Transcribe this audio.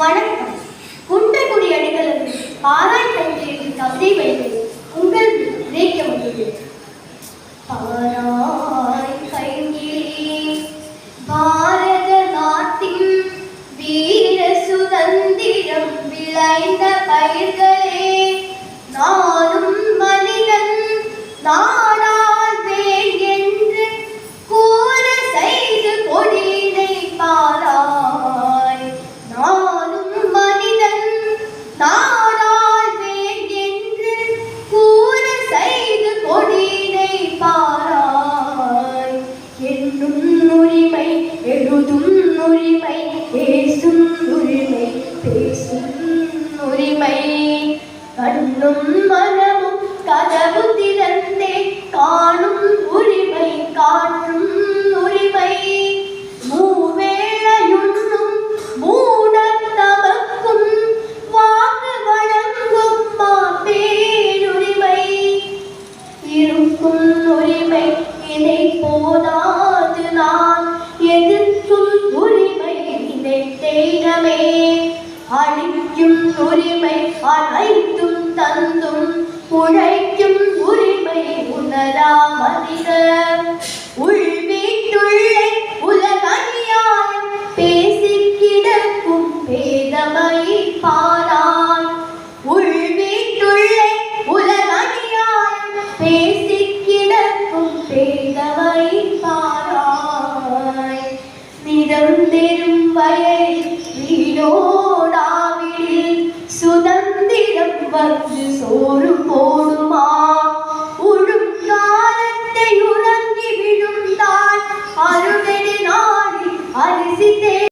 வணக்கம். குன்றக்குடி அடிகளும் பாராய் கல்வியில் கவிதை வழிகள் உங்கள் நினைக்க முடியுது. பாராய் கையிலே பாரத நாட்டின் வீர சுதந்திரம் விளைந்த பயிர்களே, நானும் மனிதன் நாடாள்வேன் என்று கூற செய்து கொடியினை பாராய். நானும் மனிதன் நாடாள்வேன் என்று கூற செய்து கொடியினை பாராய். என்னும் உரிமை, எழுதும் உரிமை, பேசும் உரிமை, பேசும் உரிமை, கண்ணும் மனமும் கதவு திறந்தே காணும் உரிமை, காற்றும் உரிமை, மூவேளையுண்ணும் மூடத் தமக்கும் வாக்கு வழங்கும் மாப்பேருரிமை, இருக்கும் உரிமை இதை போதாது நான் எதிர்க்கும் உரிமை இதை தேடமே, அளிக்கும் உரிமை அனைத்தும் தந்தும் உழைக்கும் உரிமை உணரா மனிதர், உள்வீட்டுள்ளே உலகநியாயம் பேசி கிடக்கும் பேதமை பாராய். உள்வீட்டுள்ளே உலகநியாயம் பேசி கிடக்கும் பேதமை பாராய். நிரந்தெரும் வயலில் வீடோடாவில் சுதந்திரம் வந்து சோறும்